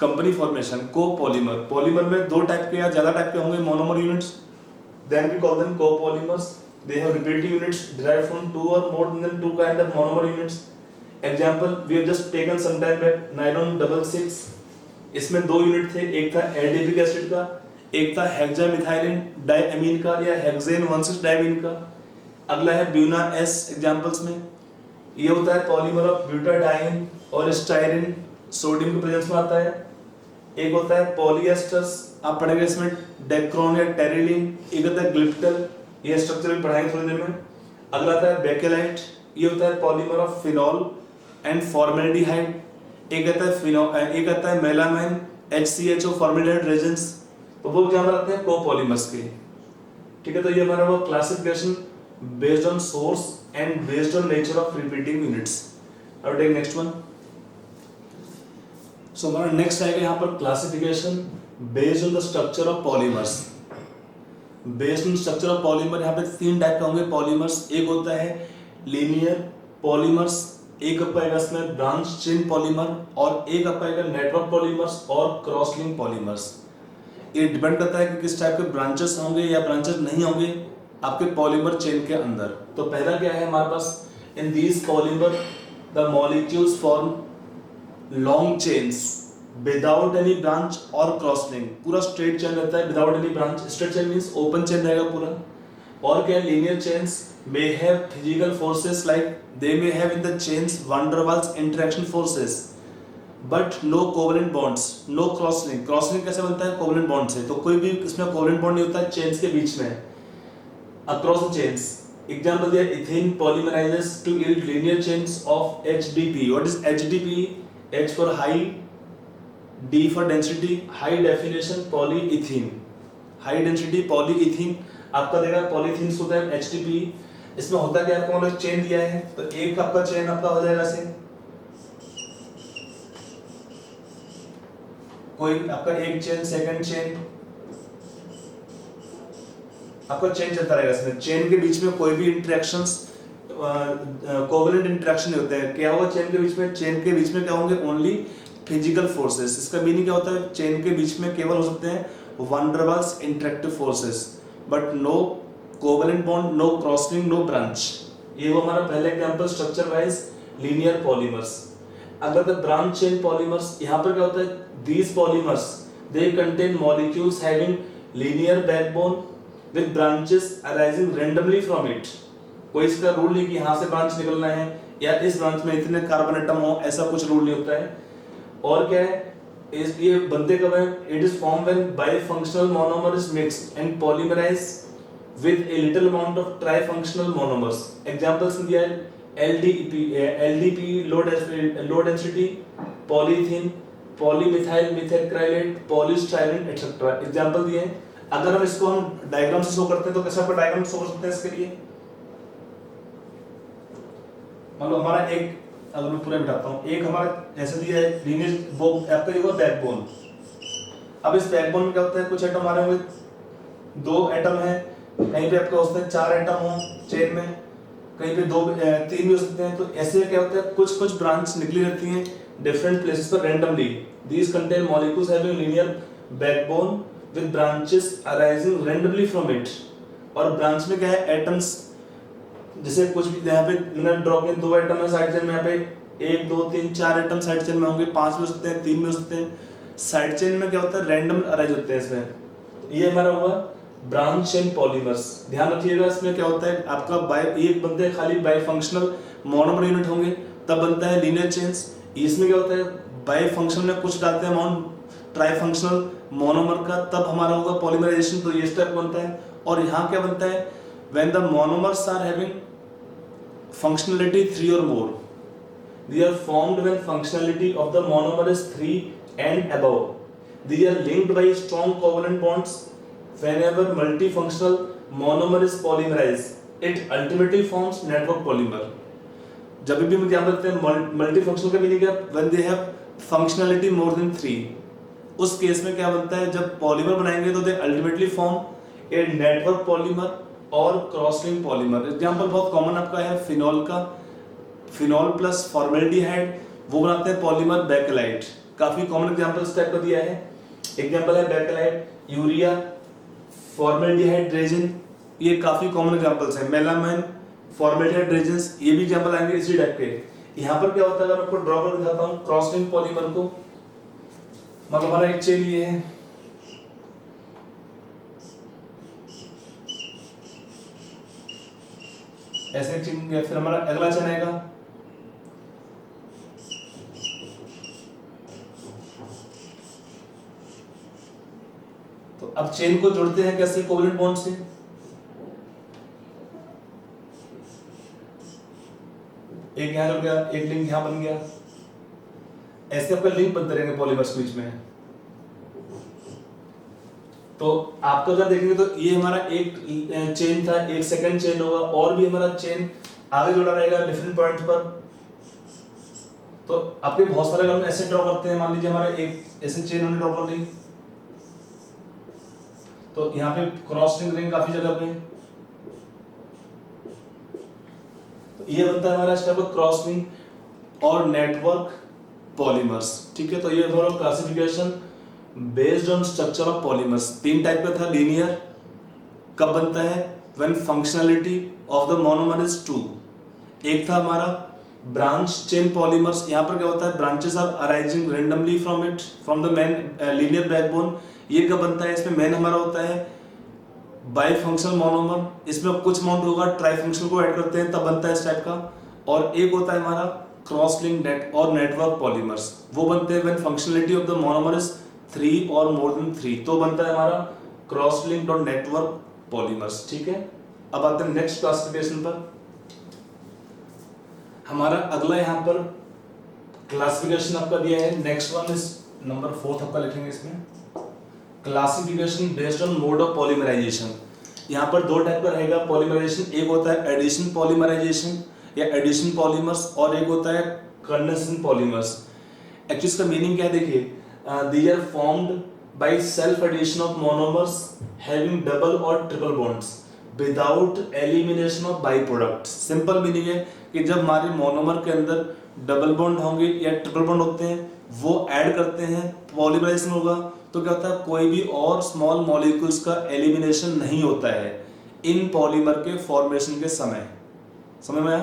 Company formation copolymer, polymer में 2 टाइप के या ज्यादा टाइप के होंगे monomer units, then we call them copolymers. They have repeating units derived from 2 or more than 2 kind of monomer units। Example we have just taken some time back nylon 66, इसमें 2 unit थे, एक था एल्डिहिक acid का, एक था hexamethylene डाइअमीन का या hexane 1,6 डाइअमीन का। अगला है ब्यूना एस एग्जांपल्स में, ये होता है पॉलीमर ऑफ ब्यूटाडाइन और स्टाइरिन, सोडियम के प्रेजेंस में आता है। एक होता है पॉलीएस्टर्स, आप पढ़ेंगे इसमें डेक्रोन या टेरिलिन, एक होता है ग्लिप्टल, ये स्ट्रक्चर भी पढ़ाएंगे थोड़ी देर में। अगला आता है बेकेलाइट, ये होता है polymer of phenol and formaldehyde, एक आता है मेलामाइन HCHO फॉर्मेल्डिहाइड रेजेंस। तो वो क्या आते हैं कोपॉलीमर्स के, ठीक है। तो ये हमारा वो classification based on source and based on nature of repeating units. I will take next one. So हमारा नेक्स्ट आएगा यहाँ पर classification based on the structure of polymers. Based on structure of polymer यहाँ पे 3 टाइप का होंगे polymers. एक होता है लीनियर पॉलीमर्स, एक पाएगा इसमें ब्रांच चेन पॉलीमर, और एक पाएगा नेटवर्क पॉलीमर्स और क्रॉस लिंक पॉलीमर्स। ये डिपेंड करता है कि किस टाइप के ब्रांचेस होंगे या ब्रांचेस नहीं होंगे आपके पॉलीमर चेन के अंदर। तो पहला क्या है हमारे पास, in these polymer the molecules form long chains without any branch और क्रॉस लिंक। पूरा स्ट्रेट चेन रहता है without any branch, straight chain means open chain रहेगा पूरा। और क्या linear chains may have physical forces, like they may have in the chains van der Waals interaction forces, but no covalent bonds, no cross link। cross link कैसे बनता है, covalent bond से। तो कोई भी इसमें covalent bond नहीं होता है chains के बीच में across the chains। example दिया ethene polymerizes to yield linear chains of HDP। what is HDP? H for high, D for density, high definition polyethene, high density polyethene। आपका देगा पॉलीथीन होता है HDP। इसमें होता क्या है, आपको मतलब चेन दिया है, तो एक आपका चेन आपका हो जाएगा ऐसे, कोई आपका एक चेन, सेकंड चेन, आपका चेन चलता रहेगा। इसमें चेन के बीच में कोई भी इंटरेक्शंस कोवेलेंट इंटरेक्शन नहीं होते हैं। क्या होगा चेन के बीच में, चेन के बीच में क्या होंगे, ओनली फिजिकल फोर्सेस। इसका मीनिंग क्या होता है, चेन के बीच में केवल हो सकते हैं van der Waals interactive forces, but no covalent bond, no crossing, no branch. ये वो हमारा पहला example structure wise linear polymers. अगर द ब्रांच चेन पॉलीमर्स, यहाँ पर क्या होता है, these polymers they contain molecules having linear backbone with branches arising randomly from it. कोई इसका रूल नहीं कि यहाँ से ब्रांच निकलना है या इस ब्रांच में इतने कार्बन एटम हो, ऐसा कुछ रूल नहीं होता है। और क्या है, ये बनते कब है, it is form when bifunctional monomer is mixed and polymerize with a little amount of trifunctional monomers. Examples दिया है LDP low density, polyethylene, polymethyl methacrylate, polystyrene etc. Example दिए हैं। अगर हम इसको हम डायग्राम से शो करते हैं तो कैसे आपका डायग्राम शो कर सकते हैं इसके लिए? मान लो हमारा एक, अगर मैं पूरा बिठाता हूँ, एक हमारा ऐसे दिया है लीनियर वो आपका ये बैकबोन। अब इस बैकबोन में क्या होता है, कुछ एटम आ रहे होंगे, 2 एटम है, कहीं पे आपका होता है 4 एटम हो चेन में, कहीं पे 3 भी हो सकते हैं। तो ऐसे क्या होता है, कुछ कुछ ब्रांच निकली रहती हैं डिफरेंट प्लेसेस पर randomly. These contain molecules having linear backbone with branches arising randomly from it. और ब्रांच में क्या है, एटम्स, जैसे कुछ भी यहाँ पे मैंने ड्रॉ किए 2 एटम है साइड चेन में, यहाँ पे 1 2 3 4 एटम साइड चेन में होंगे, 5 भी हो सकते हैं, 3 भी हो सकते हैं। साइड चेन में क्या होता है, रैंडम अराइज होते हैं इसमें। ये हमारा हुआ ब्रांच चेन पॉलीमर्स। ध्यान रखिएगा इसमें क्या होता है, आपका एक बनते हैं खाली बाई फंक्शनल मोनोमर यूनिट होंगे तब बनता है लीनियर चेन्स। इसमें क्या होता है, बाई फंक्शनल में कुछ डालते हैं अमाउंट ट्राई फंक्शनल मोनोमर का, तब हमारा होगा पॉलीमराइजेशन। तो ये स्टेप बनता है। और यहाँ क्या बनता है, when the monomers are having functionality 3 or more, they are formed when functionality of the monomer is 3 and above. They are linked by strong covalent bonds. Whenever multifunctional monomer is polymerized, it ultimately forms network polymer. जब भी हम ध्यान रखते हैं multifunctional का meaning क्या, when they have functionality more than 3, उस case में क्या बनता है, जब पॉलीमर बनाएंगे तो they ultimately form a network polymer और क्रॉस लिंक पॉलीमर। एग्जांपल बहुत कॉमन आपका है फिनॉल का, फिनॉल प्लस फॉर्मेल्डिहाइड, वो बनाते हैं पॉलीमर बेकेलाइट। काफी कॉमन एग्जांपल इस टाइप का दिया है। एग्जांपल है बेकेलाइट, यूरिया, फॉर्मेल्डिहाइड रेजिन, ये काफी कॉमन एग्जांपल्स हैं। मेलामाइन, फॉर्मेल्डिहाइड रेजिन्स, ये भी एग्जांपल आएंगे इसी टाइप के। यहाँ पर क्या होता है, अगर आपको ड्रॉ कर दिखाता हूँ क्रॉस लिंक पॉलीमर को, मतलब हमारा एक चेन ये है, ऐसे चेन, फिर हमारा अगला चेन आएगा, तो अब चेन को जोड़ते हैं कैसे, कोवलेंट बॉन्ड से। एक यहां जुड़ गया, एक लिंक यहां बन गया, ऐसे आपका लिंक बनते रहेंगे पॉलीमर्स बीच में। तो आपका अगर देखेंगे तो ये हमारा एक चेन था, एक सेकंड चेन होगा, और भी हमारा चेन आगे जुड़ा रहेगा डिफरेंट पॉइंट पर। तो आपके बहुत सारे अगर हम ऐसे ड्रॉ करते हैं, मान लीजिए हमारा एक ऐसे चेन हमने ड्रॉ कर ली, तो यहाँ पे क्रॉस लिंक रिंग काफी जगह पे, तो ये बनता है हमारा स्टेप क्रॉस लिंक और नेटवर्क पॉलीमर्स। ठीक है, तो ये हमारा classification based on structure of polymers. 3 type का था। लीनियर कब बनता है, when functionality of the monomer is 2। एक था हमारा ब्रांच चेन पॉलीमर्स, यहाँ पर क्या होता है, branches are arising randomly from it, from the main linear backbone. ये कब बनता है, इसमें मेन हमारा होता है बाई फंक्शनल मोनोमर, इसमें कुछ अमाउंट होगा, ट्राई फंक्शनल को ऐड करते हैं तब बनता है इस टाइप का। और एक होता है हमारा क्रॉस लिंक नेट और नेटवर्क पॉलीमर्स, वो बनते हैं when functionality of the monomer is 3 और मोर देन 3, तो बनता है हमारा क्रॉस लिंक्ड और नेटवर्क पॉलीमर्स। ठीक है, अब आते हैं नेक्स्ट क्लासिफिकेशन पर। हमारा अगला यहाँ पर क्लासिफिकेशन आपका दिया है, नेक्स्ट वन इज नंबर 4 आपका लिखेंगे इसमें, classification based on mode of polymerization. यहाँ पर 2 टाइप का रहेगा पॉलीमराइजेशन, एक होता है एडिशन पॉलीमराइजेशन या एडिशन पॉलीमर्स, और एक होता है कंडेंसेशन पॉलीमर्स। एक्चुअली इसका मीनिंग क्या है, देखिए, they are formed by self addition of monomers having double or triple bonds without elimination of byproducts। Simple meaning है कि जब हमारे मोनोमर के अंदर डबल बॉन्ड होंगे या ट्रिपल बॉन्ड होते हैं, वो ऐड करते हैं, पॉलीमराइजेशन होगा, तो क्या होता है, कोई भी और स्मॉल मॉलिक्यूल्स का एलिमिनेशन नहीं होता है इन पॉलीमर के फॉर्मेशन के समय। समझ में आया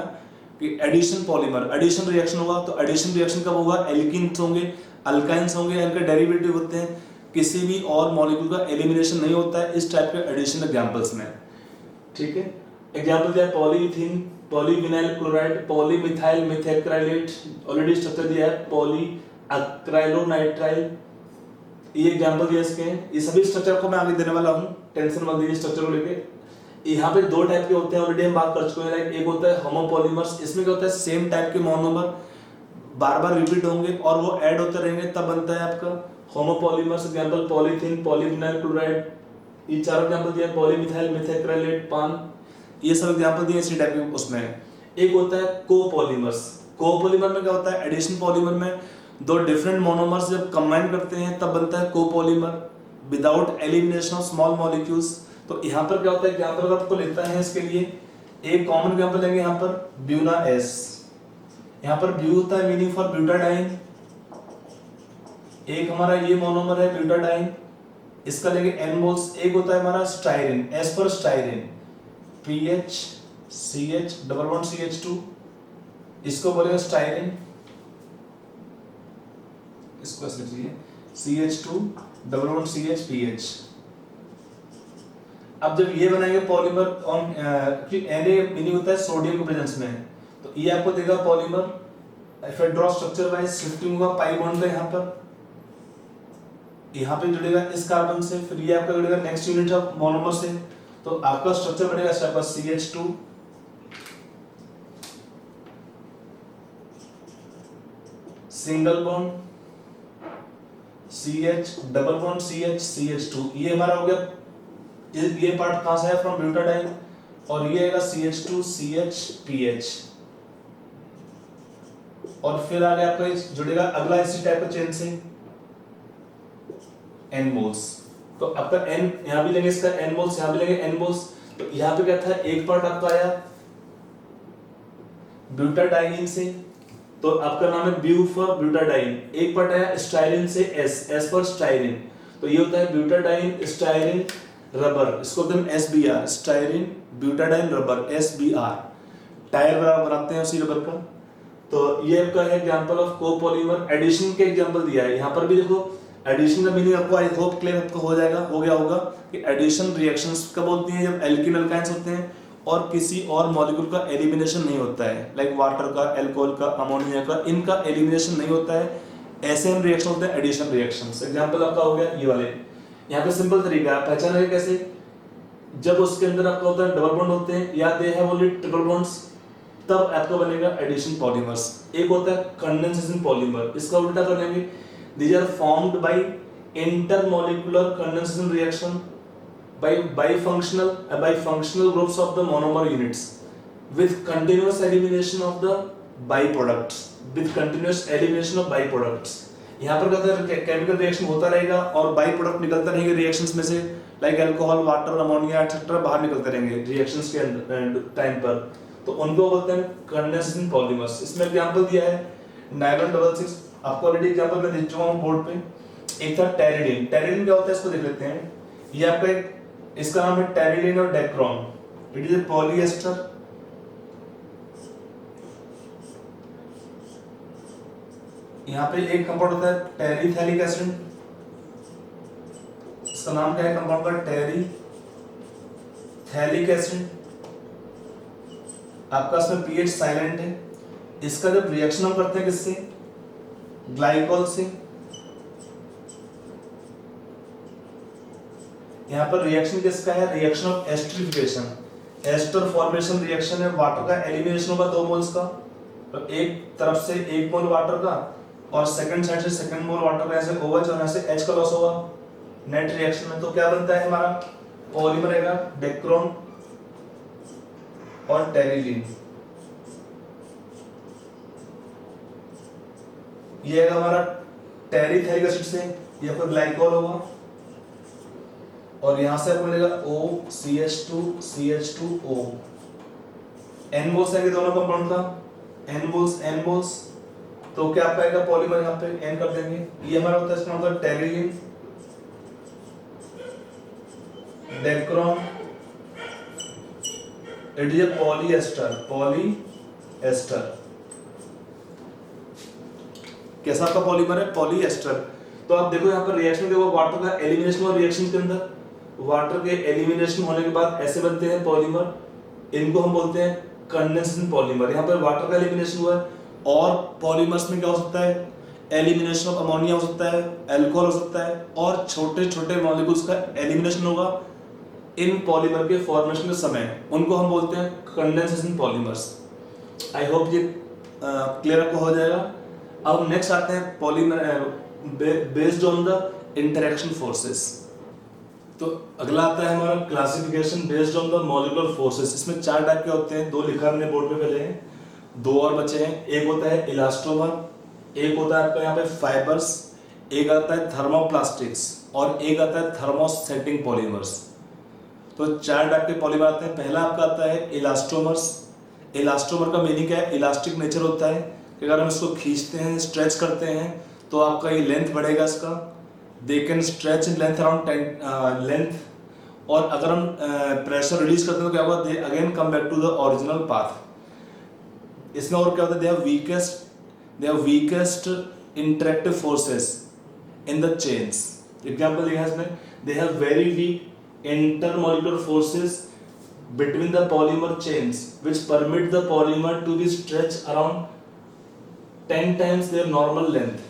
कि एडिशन पॉलीमर, एडिशन रिएक्शन होगा, तो एडिशन रिएक्शन कब होगा, एल्कीन्स होंगे, अल्काइंस होंगे, इनके डेरिवेटिव होते हैं, किसी भी और मॉलिक्यूल का एलिमिनेशन नहीं होता है इस टाइप के एडिशन एग्जांपल्स में। ठीक है, एग्जांपल दिया polyethene, polyvinyl chloride, polymethyl methacrylate, already structure दिया है, पॉलीअक्राइलोनाइट्राइल, ये एग्जांपल दिया इसके। ये सभी स्ट्रक्चर को मैं आगे देने वाला हूँ, टेंशन मत लीजिए स्ट्रक्चर को लेके। यहाँ पे दो टाइप के होते हैं, ऑलरेडी हम बात कर चुके हैं। लाइक एक होता है होमोपॉलीमर्स, इसमें क्या होता है सेम टाइप के मोनोमर बार बार रिपीट होंगे और वो ऐड होते रहेंगे, तब बनता है आपका homopolymers. Example polythene, polyvinyl chloride, ये चार एग्जांपल दिए, पॉलीमिथाइल मिथाइक्रेलेट, पान, ये सब एग्जांपल दिए इसी टाइप के उसमें है। एक होता है कोपॉलीमर्स। कोपॉलीमर में क्या होता है, एडिशन पॉलीमर में दो डिफरेंट मोनोमर्स जब कंबाइन करते हैं तब बनता है copolymer without elimination of small molecules. तो यहाँ पर क्या होता है, एग्जांपल आपको लेता है इसके लिए, एक कॉमन एग्जांपल लेंगे यहाँ पर ब्यूना एस। यहाँ पर ब्यू होता है मीनिंग फॉर ब्यूटाडाइन, एक हमारा ये मोनोमर है ब्यूटाडाइन, इसका लेंगे एन मोल्स। एक होता है हमारा styrene, S for styrene, PH CH double bond CH2, इसको बोलेंगे स्टाइरिन, इसको ऐसे लिखिए CH2 double bond CH PH। अब जब ये बनाएंगे पॉलीमर ऑन Na मीनिंग होता है सोडियम के प्रेजेंस में, तो ये आपको देगा polymer. If I draw structure wise shifting होगा पाई बॉन्ड पे, यहाँ पे जुड़ेगा इस कार्बन से, फिर ये आपका जुड़ेगा नेक्स्ट यूनिट ऑफ मोनोमर से, तो आपका स्ट्रक्चर बनेगा आपका CH2 single bond CH double bond CH CH2। ये हमारा हो गया, ये पार्ट कहां से है, फ्रॉम ब्यूटाडाइन, और ये आएगा CH2 CH PH, और फिर आगे आपका जुड़ेगा अगला इसी टाइप का चेन से N मोल्स। तो आपका N यहां भी लेंगे, इसका N मोल्स यहां भी लेंगे N मोल्स। तो यहां पे क्या था, एक पार्ट आपका आया ब्यूटाडाइन से, तो आपका नाम है ब्यू फॉर ब्यूटाडाइन। एक पार्ट आया स्टाइरिन से, S फॉर स्टाइरिन, तो ये होता है ब्यूटाडाइन स्टाइरिन रबर, इसको बोलते हैं SBR, styrene butadiene rubber SBR। Tyre बनाते हैं उसी रबर का। तो ये आपका है एग्जांपल ऑफ कोपॉलीमर। एडिशन के एग्जांपल दिया है यहाँ पर भी, देखो एडिशन का मीनिंग आपको आई होप क्लियर आपको हो गया होगा कि एडिशन रिएक्शंस कब होती हैं, जब एल्किन अल्काइंस होते हैं और किसी और मॉलिक्यूल का एलिमिनेशन नहीं होता है, लाइक वाटर का, अल्कोहल का, अमोनिया का, इनका एलिमिनेशन नहीं होता है, ऐसे हम रिएक्शन होते हैं एडिशन रिएक्शंस। एग्जांपल आपका हो गया ये वाले। यहाँ पे सिंपल तरीका है, पहचाना है कैसे, जब उसके अंदर आपका होता है डबल बॉन्ड होते हैं या they have only triple bonds, तब आपका बनेगा एडिशन पॉलीमर्स। एक होता है कंडेंसेशन पॉलीमर, इसका उल्टा कर लेंगे, these are formed by intermolecular condensation reaction by functional groups of the monomer units with continuous elimination of the byproducts, यहाँ पर क्या होता है, केमिकल रिएक्शन होता रहेगा और बाई प्रोडक्ट निकलते रहेंगे रिएक्शंस में से, like alcohol, water, ammonia etcetera बाहर निकलते रहेंगे रिएक्शंस के टाइम पर, तो उनको बोलते हैं कंडेंसेशन पॉलीमर्स। इसमें एग्जांपल दिया है नायलॉन 66, आपको ऑलरेडी एग्जांपल मैं दे चुका हूं बोर्ड पे। एक था टेरिडीन। टेरिडीन क्या होता है इसको देख लेते हैं। ये आपका एक, इसका नाम है टेरिडीन और Dacron. It is a polyester, यहाँ पे एक कंपाउंड होता है टेरिथैलिक एसिड, इसका नाम क्या है कंपाउंड का, टेरिथैलिक एसिड। आपका इसमें पीएच साइलेंट है। इसका जब रिएक्शन हम करते हैं किससे, ग्लाइकोल से, यहाँ पर रिएक्शन किसका है, reaction of esterification, ester formation reaction है। वाटर का एलिमिनेशन होगा 2 मोल्स का, तो एक तरफ से 1 मोल वाटर का और सेकंड साइड से सेकंड मोल वाटर का, ऐसे OH और ऐसे H का लॉस होगा नेट रिएक्शन में। तो क्या बनता है हमारा पॉलीमर रहेगा डेक्रोन और टेरिडीन। ये है हमारा टेरिथैलिक एसिड से, ये आपका ग्लाइकोल होगा और यहां से आपको मिलेगा OCH2 CH2O। N मोल्स है दोनों कंपाउंड का, N मोल्स, तो क्या आपका आएगा पॉलीमर, यहाँ पे N कर देंगे। ये हमारा होता है इसका मतलब terylene, dacron, it is a polyester. कैसा आपका पॉलीमर है, पॉलीएस्टर। तो आप देखो यहाँ पर रिएक्शन देखो, वाटर का एलिमिनेशन और रिएक्शन के अंदर वाटर के एलिमिनेशन होने के बाद ऐसे बनते हैं पॉलीमर, इनको हम बोलते हैं कंडेंसेशन पॉलीमर। यहाँ पर वाटर का एलिमिनेशन हुआ है और पॉलीमर्स में क्या हो सकता है, एलिमिनेशन ऑफ अमोनिया हो सकता है, अल्कोहल हो सकता है और छोटे छोटे मॉलिक्यूल्स का एलिमिनेशन होगा इन पॉलीमर के फॉर्मेशन के समय उनको हम बोलते हैं कंडेंसेशन पॉलीमर्स। आई होप ये क्लियर आपको हो जाएगा। अब नेक्स्ट आते हैं polymer based on the interaction forces. तो अगला आता है हमारा classification based on the molecular forces. इसमें 4 टाइप के होते हैं, 2 लिखा हमने बोर्ड पे पहले हैं, 2 और बचे हैं। एक होता है इलास्टोमर, एक होता है आपका यहाँ पे फाइबर्स, एक आता है थर्मोप्लास्टिक्स और एक आता है थर्मोसेटिंग पॉलीमर्स। तो 4 टाइप के पॉलीमर आते हैं। पहला आपका आता है इलास्टोमर्स। इलास्टोमर का मीनिंग क्या है? इलास्टिक नेचर होता है कि अगर हम इसको खींचते हैं, स्ट्रेच करते हैं तो आपका ये लेंथ बढ़ेगा इसका। They can stretch in length around 10 length. और अगर हम प्रेशर रिलीज करते हैं तो क्या होगा? They again come back to the original path. इसमें और क्या होता है? They have weakest interactive forces in the chains. Example दिया है इसमें, they have very weak intermolecular forces between the polymer chains which permit the polymer to be stretched around 10 times their normal length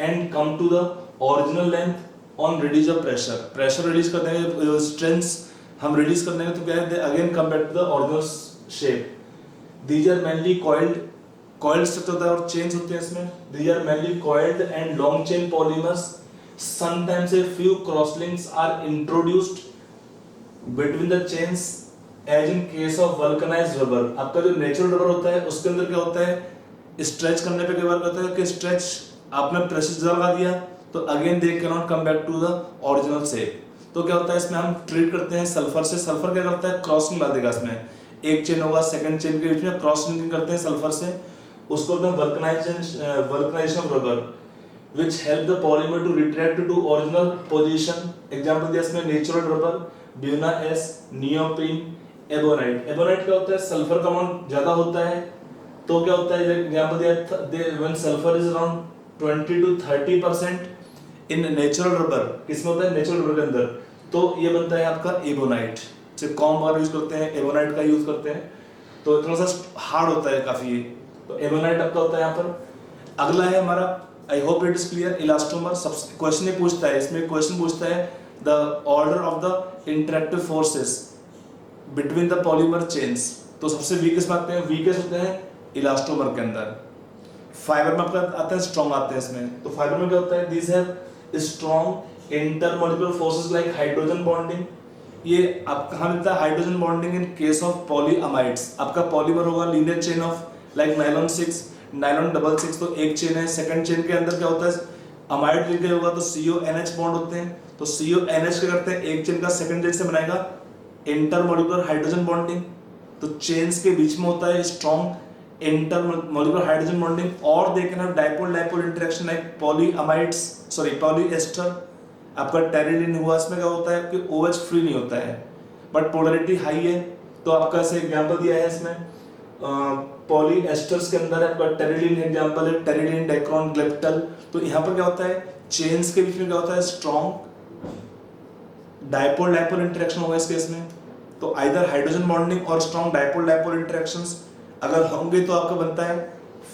and come to the original length on release of pressure। pressure release करते हैं, strength हम release करने में तो क्या है? they again come back to the original shape। these are mainly coiled structure होता है और chains होते हैं इसमें। these are mainly coiled and long chain polymers। sometimes a few crosslinks are introduced between the chains as in case of vulcanized rubber. आपका जो natural rubber होता है उसके अंदर क्या होता है? स्ट्रेच करने पे कई बार होता है कि स्ट्रेच आपने प्रेशर ज्यादा लगा दिया तो again they can not come back to the original shape. तो क्या होता है इसमें हम ट्रीट करते हैं सल्फर से। सल्फर क्या करता है? क्रॉसिंग ला देगा इसमें, एक चेन होगा, सेकंड चेन के बीच में क्रॉसिंग करते हैं सल्फर से, उसको बोलते हैं vulcanization of rubber which help the polymer to retract to original position. Example दिया इसमें natural rubber, buna S, neoprene, ebonite. Ebonite क्या होता है? सल्फर का अमाउंट ज्यादा होता है तो क्या होता है? एग्जांपल दिया when sulphur is around 20 to 30% in natural rubber. किसमें होता है? नेचुरल रबर के अंदर। तो ये बनता है आपका एबोनाइट। जैसे कॉम वगैरह यूज करते हैं, एबोनाइट का यूज करते हैं, तो थोड़ा सा हार्ड होता है काफी। तो एबोनाइट आपका होता है यहाँ पर। अगला है हमारा, I hope it is clear, elastomer. सबसे क्वेश्चन ये पूछता है, इसमें क्वेश्चन पूछता है the order of the interactive forces between the polymer chains. तो सबसे वीकेस्ट में आते हैं, वीकेस्ट होते हैं इलास्टोमर के अंदर। फाइबर में आपका आता है स्ट्रॉन्ग आते हैं इसमें। तो फाइबर में क्या होता है? This have strong intermolecular forces like hydrogen bonding. ये आप कहाँ मिलता है? Hydrogen bonding in case of polyamides. आपका पॉलीमर होगा linear chain of like nylon 6, nylon 6, तो एक चेन है। सेकंड चेन के अंदर क्या होता है? अमाइड लिंकेज होगा तो CONH बॉन्ड होते हैं। तो CONH क्या करते हैं? एक चेन का सेकंड चेन से बनाएगा इंटरमॉलिक्यूलर हाइड्रोजन बॉन्डिंग। तो चेन्स के बीच में होता है स्ट्रॉन्ग इंटरमॉलिक्यूलर हाइड्रोजन बॉन्डिंग। और they can have dipole interaction like polyester. आपका टेरिलिन हुआ, इसमें क्या होता है कि OH फ्री नहीं होता है बट पोलरिटी हाई है। तो आपका ऐसे एग्जांपल दिया है इसमें, पॉलीएस्टर्स के अंदर आपका टेरिलिन एग्जांपल है, टेरिलिन, डाइक्रोन, ग्लेप्टल। तो यहाँ पर क्या होता है? चेन्स के बीच में क्या होता है? स्ट्रॉन्ग डाइपोल इंटरेक्शन होगा इस केस में। तो आइदर हाइड्रोजन बॉन्डिंग और स्ट्रॉन्ग डाइपोल इंटरेक्शंस अगर होंगे तो आपका बनता है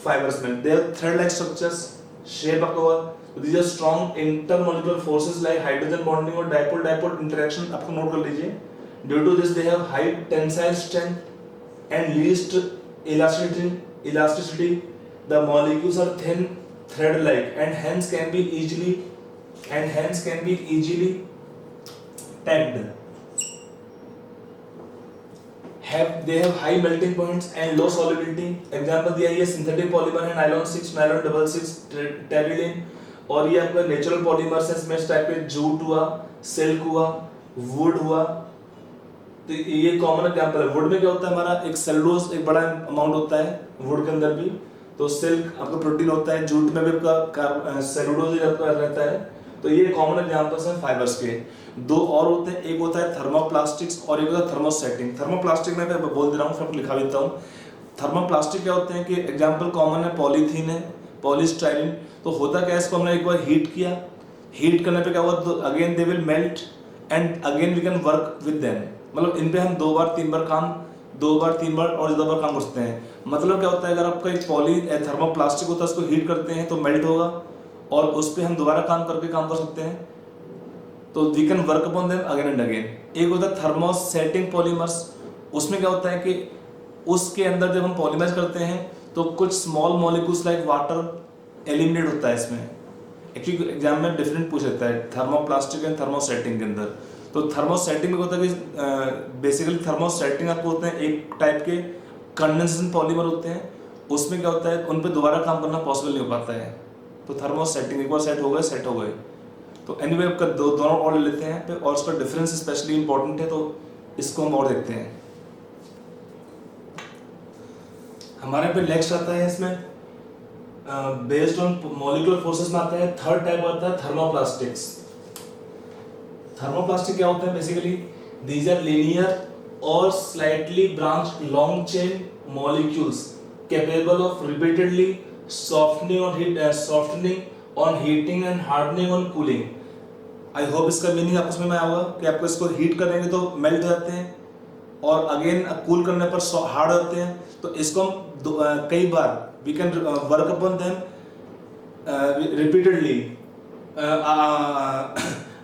फाइबर्स में। They have thread like structures, shape आपका हुआ। तो these are strong intermolecular forces like hydrogen bonding और डाइपोल इंटरेक्शन। आपको नोट कर लीजिए। Due to this they have high tensile strength and least elasticity. The molecules are thin thread like and hence can be easily tagged. They have high melting points and low solubility. Example दिया ये synthetic polymer है nylon 6, nylon 6, terylene। और ये आपका natural polymers है, इसमें type के jute हुआ, सिल्क हुआ, वुड हुआ। तो ये कॉमन एग्जांपल है। वुड में क्या होता है? हमारा एक सेलुलोज एक बड़ा अमाउंट होता है वुड के अंदर भी। तो सिल्क आपका प्रोटीन होता है, जूट में भी आपका सेलुलोज रहता है। तो ये कॉमन एग्जांपल्स हैं फाइबर्स के। 2 और होते हैं, एक होता है थर्मोप्लास्टिक्स और एक होता है थर्मोसेटिंग। थर्मोप्लास्टिक में मैं बोल दे रहा हूँ, फिर आपको लिखा देता हूँ। थर्मोप्लास्टिक क्या होते हैं कि एग्जांपल कॉमन है, पॉलीथीन है, पॉलीस्टाइरीन। तो होता क्या है? इसको हमने एक बार हीट किया, हीट करने पे क्या हुआ? तो again they will melt and again we can work with them. मतलब इन पे हम 2 बार 3 बार काम, 2 बार 3 बार और ज्यादा बार काम कर सकते हैं। मतलब क्या होता है? अगर आपका एक थर्मोप्लास्टिक होता है, उसको हीट करते हैं तो मेल्ट होगा और उस पर हम दोबारा काम करके काम कर सकते हैं। तो we can work upon them again and again. एक होता है थर्मोसेटिंग पॉलीमर्स। उसमें क्या होता है कि उसके अंदर जब हम पॉलीमराइज करते हैं तो कुछ small molecules like water eliminate होता है इसमें। एक्चुअली एग्जाम में डिफरेंट पूछ लेता है थर्मोप्लास्टिक एंड थर्मोसेटिंग के अंदर। तो थर्मोसेटिंग में होता है कि बेसिकली थर्मोसेटिंग आपको होते हैं एक टाइप के कंडेंसेशन पॉलीमर होते हैं। उसमें क्या होता है, उन पर दोबारा काम करना पॉसिबल नहीं हो पाता है। तो थर्मोसेटिंग एक बार सेट हो गए। तो एनीवे आपका दोनों और ले लेते हैं और उसका डिफरेंस स्पेशली इंपॉर्टेंट है, तो इसको हम और देखते हैं। हमारे पे नेक्स्ट आता है इसमें बेस्ड ऑन मॉलिक्यूलर फोर्सेस में आता है थर्ड टाइप आता है थर्मोप्लास्टिक्स। थर्मोप्लास्टिक क्या होता है बेसिकली, दीज आर लीनियर और slightly branched long chain molecules capable of repeatedly softening on heating and hardening on cooling. I hope इसका मीनिंग आपको समझ में आया होगा कि आपको इसको हीट करेंगे तो मेल्ट हो जाते हैं और अगेन कूल करने पर हार्ड होते हैं। तो इसको हम कई बार we can work upon them repeatedly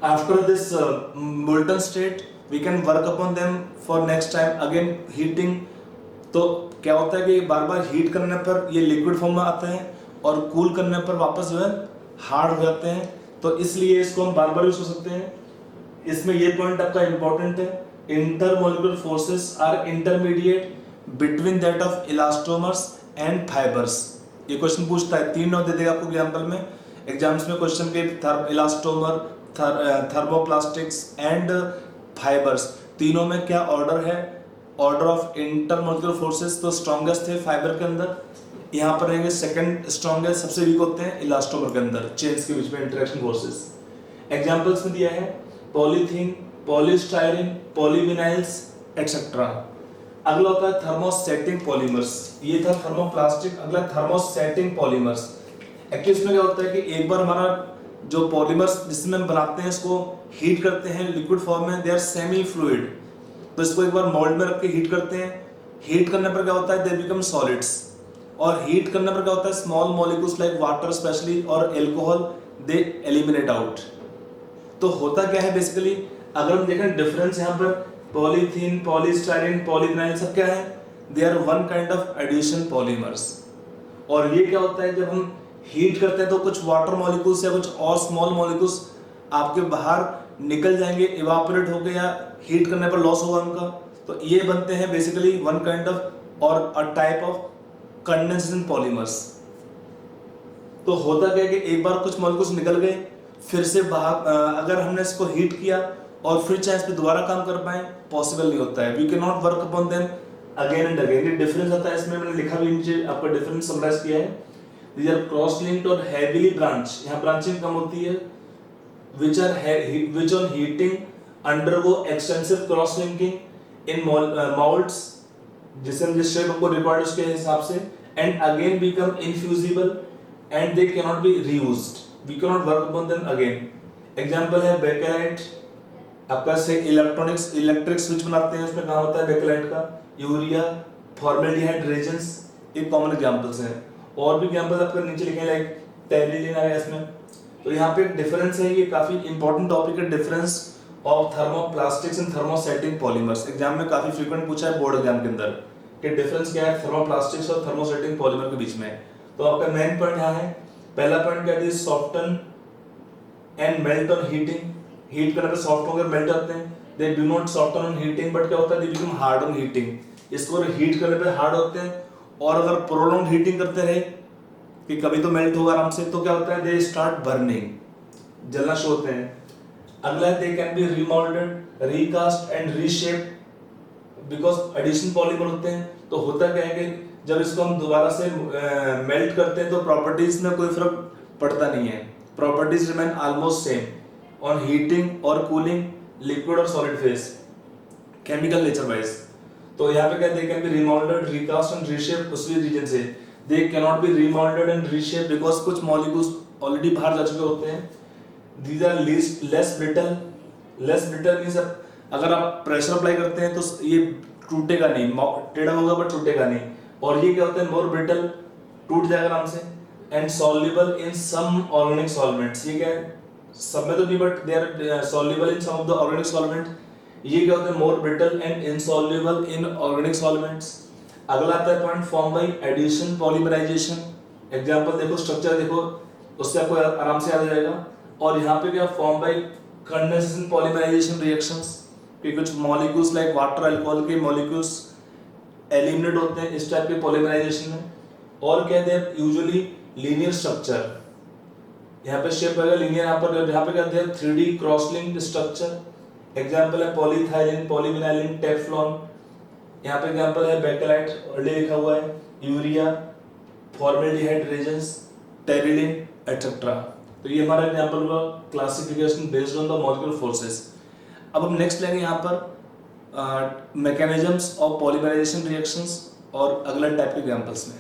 after this molten state we can work upon them for next time again heating. तो क्या होता है कि बार बार हीट करने पर ये लिक्विड फॉर्म में आते हैं और कूल करने पर वापस जो है हार्ड हो जाते हैं। तो इसलिए इसको हम बार बार यूज कर सकते हैं। इसमें ये पॉइंट आपका इंपॉर्टेंट है, intermolecular forces are intermediate between that of elastomers and fibres. ये क्वेश्चन पूछता है, 3 नोट दे देगा आपको एग्जाम्पल में, एग्जाम्स में क्वेश्चन के इलास्टोमर, थर्मोप्लास्टिक्स एंड फाइबर्स, तीनों में क्या ऑर्डर है, ऑर्डर ऑफ इंटरमॉलिक्यूलर फोर्सेस। तो स्ट्रॉन्गेस्ट है फाइबर के अंदर, यहाँ पर रहेंगे सेकंड स्ट्रॉन्गेस्ट, सबसे वीक होते हैं इलास्टोमर के अंदर, चेन्स के बीच में इंटरेक्शन फोर्सेस। एग्जांपल्स में दिया है पॉलीथीन, पॉलीस्टायरीन, पॉलीविनाइल्स एक्सेट्रा। अगला होता है थर्मोसेटिंग पॉलीमर्स। ये था थर्मोप्लास्टिक, अगला थर्मोसेटिंग पॉलीमर्स। एक्चुअली इसमें क्या होता है कि एक बार हमारा जो पॉलीमर्स जिसमें हम बनाते हैं इसको हीट करते हैं लिक्विड फॉर्म में, दे आर सेमी फ्लूइड। तो इसको एक बार मोल्ड में रख के हीट करते हैं। हीट करने पर क्या होता है, दे बिकम सॉलिड्स। और हीट करने पर क्या होता है, small molecules like water specially और एल्कोहल दे एलिमिनेट आउट। तो होता क्या है बेसिकली, अगर हम देखें डिफरेंस यहाँ पर पॉलीथीन, पॉलीस्टायरीन, पॉलीविनाइल सब क्या है, they are one kind of addition polymers. और ये क्या होता है, जब हम हीट करते हैं तो कुछ वाटर मॉलिक्यूल्स या कुछ और स्मॉल मॉलिक्यूल्स आपके बाहर निकल जाएंगे इवापोरेट होकर, या हीट करने पर लॉस होगा उनका। तो ये बनते हैं बेसिकली वन काइंड ऑफ और a type of condensation polymers. तो होता क्या है कि एक बार कुछ मॉलिक्यूल्स निकल गए, फिर से बाहर अगर हमने इसको हीट किया और फिर चाहे इस पे दोबारा काम कर पाए, पॉसिबल नहीं होता है। We can not work upon them again and again. ये डिफरेंस आता है, इसमें मैंने लिखा भी नीचे आपका डिफरेंस समराइज किया है। दीज आर क्रॉस लिंक्ड और हेवीली ब्रांच, यहाँ ब्रांचिंग कम होती है, which on heating undergo extensive cross linking in molds, जिस शेप हमको रिक्वायर्ड उसके हिसाब से, and again become infusible and they cannot be reused, we cannot work upon them again। Example है बेकेलाइट, आपका से इलेक्ट्रिक स्विच बनाते हैं, उसमें काम होता है बेकेलाइट का, यूरिया, फॉर्मेल्डिहाइड रेजेंस, ये कॉमन एग्जाम्पल्स हैं। और भी एग्जाम्पल आपका नीचे लिखे हैं लाइक टेरिलीन आ गया इसमें। तो यहाँ पे डिफरेंस है, ये काफी इंपॉर्टेंट टॉपिक है, difference of thermoplastics and thermosetting polymers. Exam में काफी फ्रीक्वेंट पूछा है बोर्ड एग्जाम के अंदर कि डिफरेंस क्या है थर्मोप्लास्टिक्स और थर्मोसेटिंग पॉलीमर के बीच में। तो आपका मेन पॉइंट यहाँ है, पहला पॉइंट क्या है, soften and melt on heating. Heat करने पर सॉफ्ट होकर मेल्ट होते हैं, they do not soften on heating, but क्या होता है, they become hard on heating. इसको हीट करने पर हार्ड होते हैं, और अगर प्रोलॉन्ग हीटिंग करते रहे कि कभी तो मेल्ट होगा आराम से, तो क्या होता है, दे स्टार्ट बर्निंग, जलना शुरू होते हैं। अगला they can be remoulded, recast and reshaped because addition polymer होते हैं। तो होता क्या है कि जब इसको हम दोबारा से मेल्ट करते हैं तो प्रॉपर्टीज में कोई फर्क पड़ता नहीं है, properties remain almost same on heating और कूलिंग, लिक्विड और solid phase, chemical nature wise. तो यहाँ पे क्या, दे can be remoulded, recast and reshaped उसी रीजन से। दे can not be remoulded and reshaped because कुछ मॉलिक्यूल्स ऑलरेडी बाहर जा चुके होते हैं। These are less brittle means अगर आप प्रेशर अप्लाई करते हैं तो ये टूटेगा नहीं, टेढ़ा होगा बट टूटेगा नहीं। और ये क्या होता है, मोर ब्रिटल, टूट जाएगा आराम से। And soluble in some organic solvents, ये क्या है, सब में तो नहीं but they are soluble in some of the organic solvent. ये क्या होते हैं, more brittle and insoluble in organic solvents. अगला आता है point, form by addition polymerization. Example देखो, स्ट्रक्चर देखो, उससे आपको आराम से याद आ जाएगा। और यहाँ पे क्या, form by condensation polymerization reactions, कि कुछ मॉलिक्यूल्स लाइक वाटर, अल्कोहल के मॉलिक्यूल्स एलिमिनेट होते हैं इस टाइप के पॉलीमराइजेशन में। और कहते हैं यूजुअली लीनियर स्ट्रक्चर, यहाँ पे शेप रहेगा लीनियर, यहाँ पे कहते हैं 3D cross linked structure. Example है पॉलीथाइलिन, पॉलीविनाइलिन, टेफ्लॉन। यहाँ पे एग्जांपल है बेकेलाइट, ऑलरेडी लिखा हुआ है, urea, formaldehyde resins, Terylene etcetera. तो ये हमारा एग्जांपल हुआ classification based on the molecular forces. अब हम नेक्स्ट लेंगे यहाँ पर मैकेनिज्म्स ऑफ पॉलीमराइजेशन रिएक्शंस और अगले टाइप के एग्जांपल्स में।